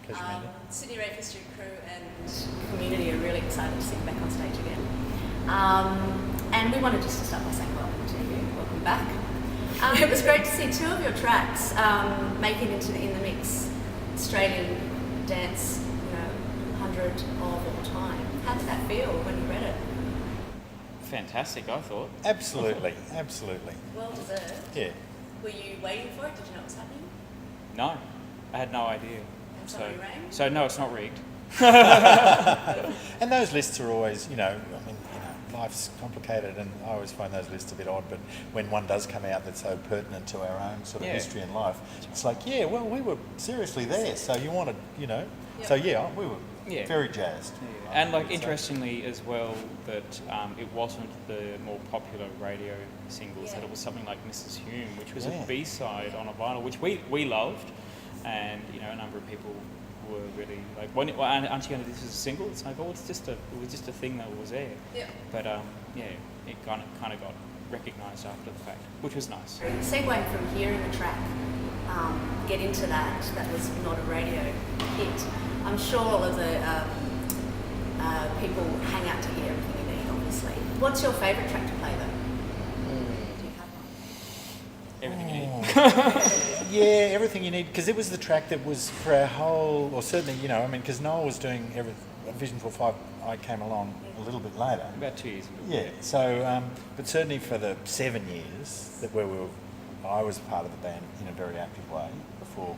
Pleasure, Mandy. Sydney Rave History crew and community are really excited to see you back on stage again. And we wanted just to start by saying welcome to you. Welcome back. It was great to see two of your tracks make it in the mix. Australian dance, 100 of all time. How did that feel when you read it? Fantastic, I thought. Absolutely, absolutely. Well deserved. Yeah. Were you waiting for it? Did you know what was happening? No, I had no idea. And somebody rang? So no, it's not rigged. And those lists are always, life's complicated, and I always find those lists a bit odd, but when one does come out that's so pertinent to our own sort of history and life, it's like, we were seriously there, so you wanted, so we were very jazzed. Yeah. And interestingly as well, that it wasn't the more popular radio singles, that it was something like Mrs. Hume, which was a B-side on a vinyl, which we loved, and a number of people were really like, aren't you going to do this as a single? It's like, it was just a thing that was there. Yeah. But it kind of got recognised after the fact, which was nice. Segueing from hearing the track, get into that was not a radio hit. I'm sure all of the people hang out to hear everything you need, obviously. What's your favourite track to play though? Do you have one? Everything you need. Yeah, everything you need, because it was the track that was for our whole, or certainly, because Noel was doing Vision 45, I came along a little bit later. About 2 years ago. Yeah, so, but certainly for the 7 years that I was part of the band in a very active way before,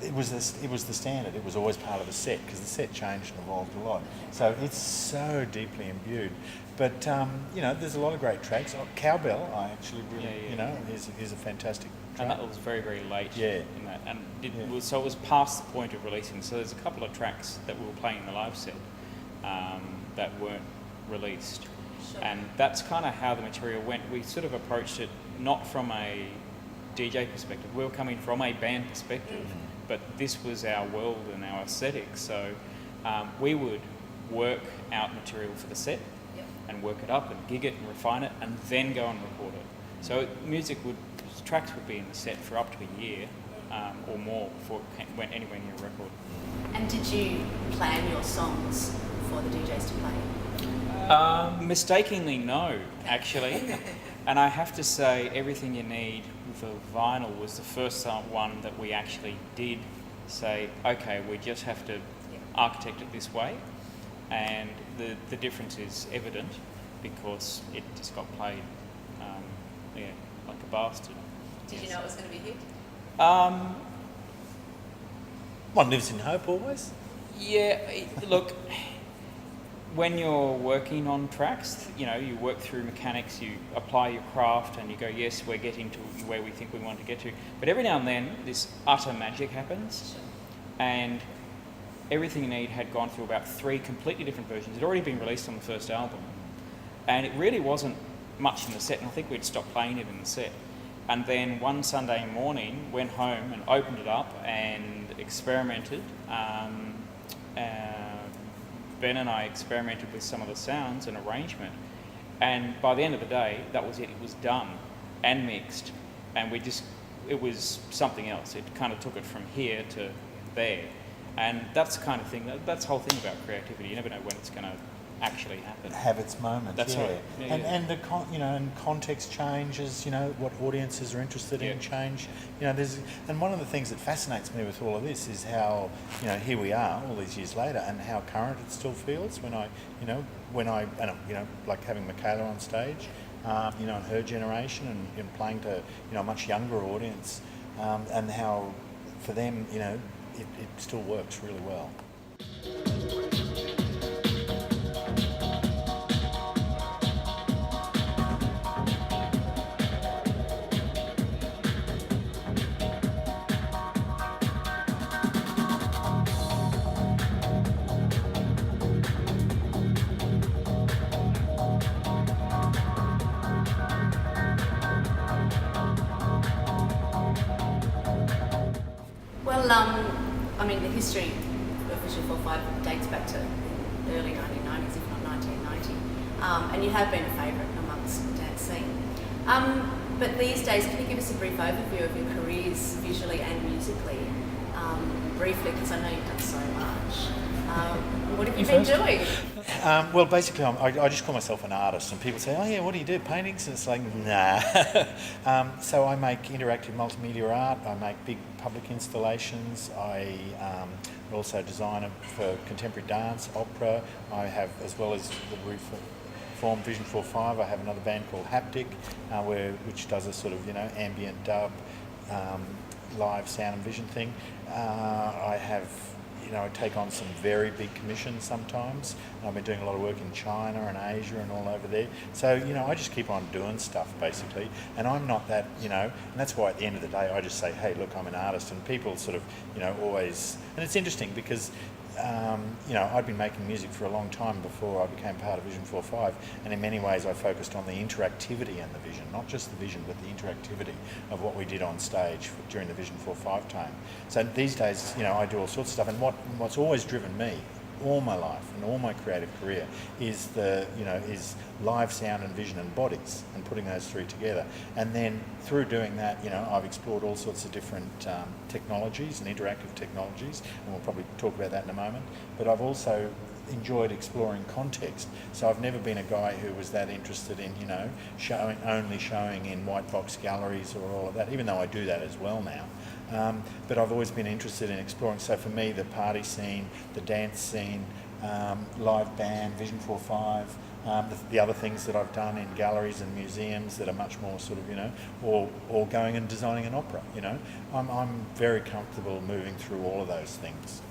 it was the standard. It was always part of the set, because the set changed and evolved a lot. So it's so deeply imbued. But there's a lot of great tracks. Cowbell, I actually really, is a fantastic track. And that was very, very late. Yeah. In that, and so it was past the point of releasing. So there's a couple of tracks that we were playing in the live set that weren't released. Sure. And that's kind of how the material went. We sort of approached it not from a DJ perspective. We were coming from a band perspective, but this was our world and our aesthetic. So we would work out material for the set and work it up and gig it and refine it and then go and record it. So tracks would be in the set for up to a year or more before it went anywhere near a record. And did you plan your songs for the DJs to play? Mistakenly, no, actually. And I have to say, Everything You Need for vinyl was the first one that we actually did say, okay, we just have to architect it this way. And the difference is evident because it just got played like a bastard. Did you know it was going to be a hit? One lives in hope always. Yeah, look, when you're working on tracks, you work through mechanics, you apply your craft and you go, yes, we're getting to where we think we want to get to. But every now and then, this utter magic happens. And Everything You Need had gone through about 3 completely different versions. It had already been released on the first album. And it really wasn't much in the set, and I think we'd stopped playing it in the set. And then one Sunday morning, went home and opened it up and experimented. Ben and I experimented with some of the sounds and arrangement. And by the end of the day, that was it. It was done and mixed. And it was something else. It kind of took it from here to there. And that's the kind of thing, that's the whole thing about creativity. You never know when it's going to actually happen. Have its moments. That's right. Yeah, and the and context changes. What audiences are interested in change. And one of the things that fascinates me with all of this is how here we are all these years later, and how current it still feels when I like having Michaela on stage, and her generation, and playing to a much younger audience, and how for them it still works really well. The history of Vision 45 dates back to the early 1990s, if not 1990, and you have been a favourite amongst the dance scene. But these days, can you give us a brief overview of your careers visually and musically? briefly, because I know you've done so much. What have you been doing? Well, basically, I just call myself an artist, and people say, "Oh yeah, what do you do? Paintings?" And it's like, nah. So I make interactive multimedia art. I make big public installations. I also design it for contemporary dance, opera. I have, as well as the reformed Vision 4.5, I have another band called Haptic, which does a sort of ambient dub, live sound and vision thing. I have. I take on some very big commissions sometimes. I've been doing a lot of work in China and Asia and all over there. So, I just keep on doing stuff basically. And I'm not that, and that's why at the end of the day I just say, hey, look, I'm an artist. And people sort of, always, and it's interesting because, I'd been making music for a long time before I became part of Vision 4.5, and in many ways I focused on the interactivity and the vision, not just the vision, but the interactivity of what we did on stage during the Vision 4.5 time. So these days, I do all sorts of stuff, and what's always driven me all my life and all my creative career is is live sound and vision and bodies, and putting those three together. And then through doing that, I've explored all sorts of different technologies and interactive technologies, and we'll probably talk about that in a moment. But I've also enjoyed exploring context. So I've never been a guy who was that interested in, only showing in white box galleries or all of that, even though I do that as well now. But I've always been interested in exploring. So for me, the party scene, the dance scene, live band, Vision 4.5, the other things that I've done in galleries and museums that are much more sort of, or going and designing an opera, I'm very comfortable moving through all of those things.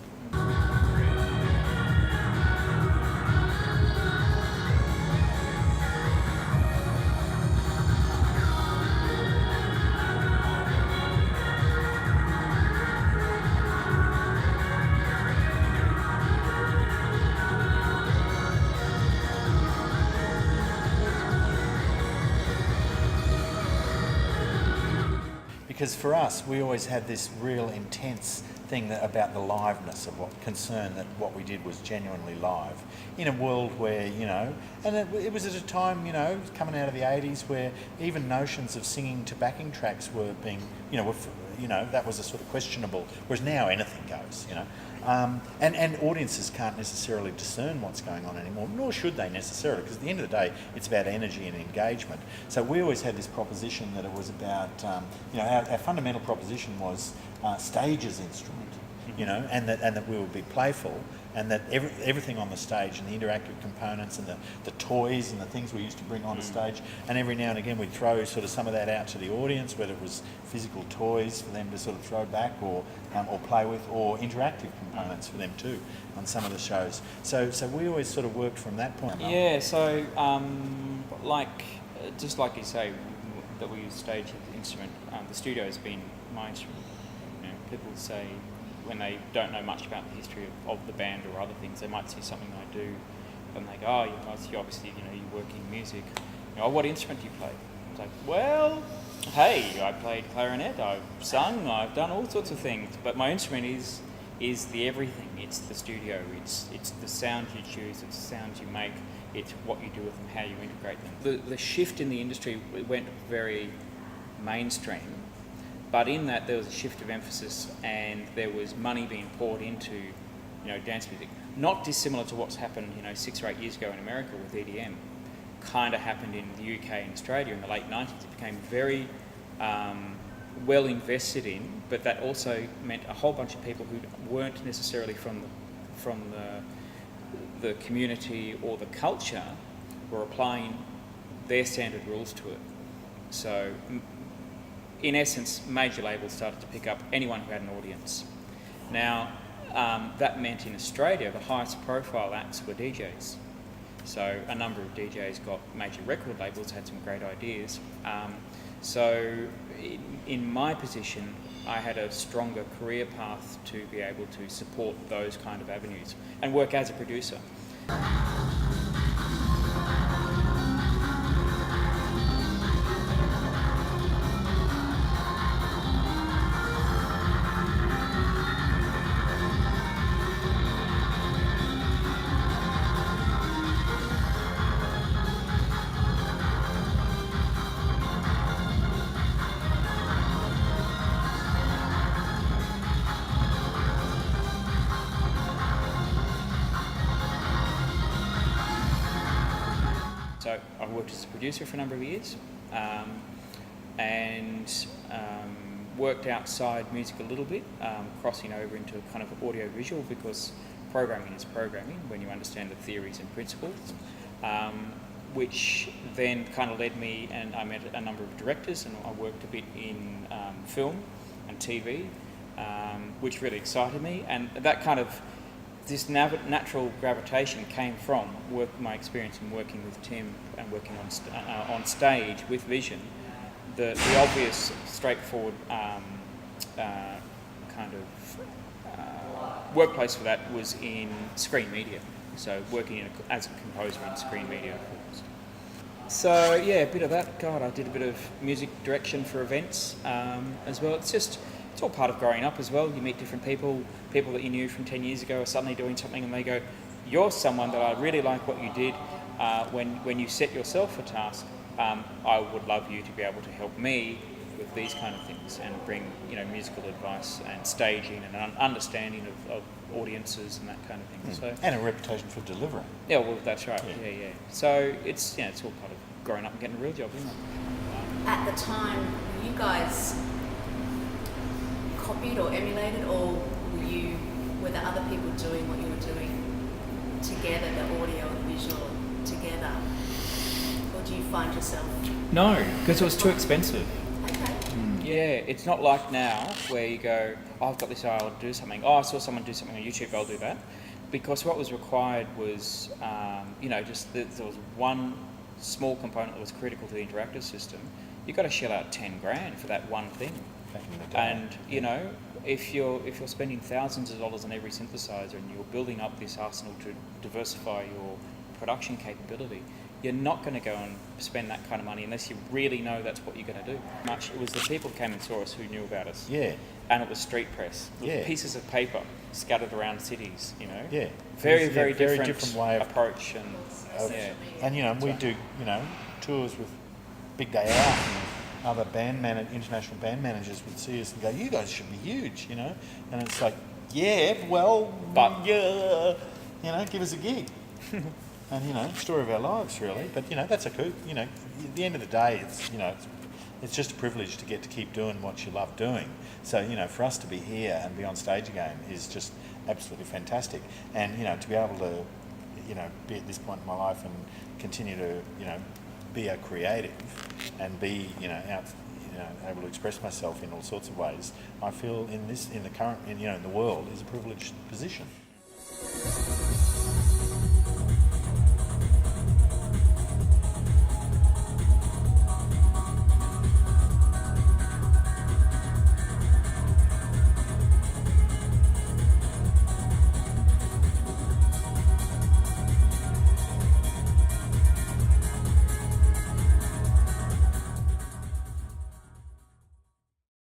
Because for us, we always had this real intense thing about the liveness of what we did was genuinely live in a world where, and it was at a time, coming out of the 80s where even notions of singing to backing tracks were being, that was a sort of questionable, whereas now anything goes, and audiences can't necessarily discern what's going on anymore, nor should they necessarily, because at the end of the day, it's about energy and engagement. So we always had this proposition that it was about, our fundamental proposition was stage as instrument, and that we would be playful, and that everything on the stage and the interactive components and the toys and the things we used to bring onto stage, and every now and again we'd throw sort of some of that out to the audience, whether it was physical toys for them to sort of throw back or play with, or interactive components for them too on some of the shows. So we always sort of worked from that point. Yeah, so just like you say, that we use stage as an instrument, the studio has been my instrument. People say, when they don't know much about the history of the band or other things, they might see something I do and they go, oh, you obviously, you work in music. What instrument do you play? It's like, well, hey, I played clarinet, I've sung, I've done all sorts of things, but my instrument is the everything. It's the studio, it's the sound you choose, it's the sounds you make, it's what you do with them, how you integrate them. The shift in the industry went very mainstream. But in that, there was a shift of emphasis, and there was money being poured into, dance music. Not dissimilar to what's happened, 6 or 8 years ago in America with EDM. Kind of happened in the UK and Australia in the late 90s. It became very well invested in, but that also meant a whole bunch of people who weren't necessarily from the community or the culture were applying their standard rules to it. So, in essence, major labels started to pick up anyone who had an audience. Now, that meant in Australia, the highest profile acts were DJs. So a number of DJs got major record labels, had some great ideas. So in my position, I had a stronger career path to be able to support those kind of avenues and work as a producer. I've worked as a producer for a number of years, and worked outside music a little bit, crossing over into kind of audio visual, because programming is programming when you understand the theories and principles, which then kind of led me, and I met a number of directors, and I worked a bit in film and TV, which really excited me, and that kind of this natural gravitation came from my experience in working with Tim and working on stage with Vision. The obvious, straightforward kind of workplace for that was in screen media. So working as a composer in screen media, of course. So yeah, a bit of that. God, I did a bit of music direction for events as well. It's all part of growing up as well. You meet different people that you knew from 10 years ago are suddenly doing something, and they go, "You're someone that I really like what you did when you set yourself a task. I would love you to be able to help me with these kind of things and bring, musical advice and staging and an understanding of audiences and that kind of thing." So, and a reputation for delivering. Yeah, well, that's right. Yeah. So it's all part of growing up and getting a real job, isn't it? At the time, were you guys copied or emulated, or were there other people doing what you were doing together, the audio and visual together? Or do you find yourself... No, because it was too expensive. Okay. Yeah, it's not like now where you go, "Oh, I've got this idea to do something. Oh, I saw someone do something on YouTube, I'll do that." Because what was required was, there was one small component that was critical to the interactive system. You've got to shell out 10 grand for that one thing. And, if you're spending thousands of dollars on every synthesizer and you're building up this arsenal to diversify your production capability, you're not going to go and spend that kind of money unless you really know that's what you're going to do. It was the people who came and saw us who knew about us. Yeah. And it was street press. It was Yeah. pieces of paper scattered around cities, Yeah. Very, It's very very different, different way of approach. And And we do tours with Big Day Out, and other international band managers would see us and go, "You guys should be huge," and it's like, give us a gig. And story of our lives really, but that's a good. At the end of the day, it's just a privilege to get to keep doing what you love doing. So for us to be here and be on stage again is just absolutely fantastic, and to be able to be at this point in my life and continue to be a creative and be able to express myself in all sorts of ways, I feel in the world is a privileged position.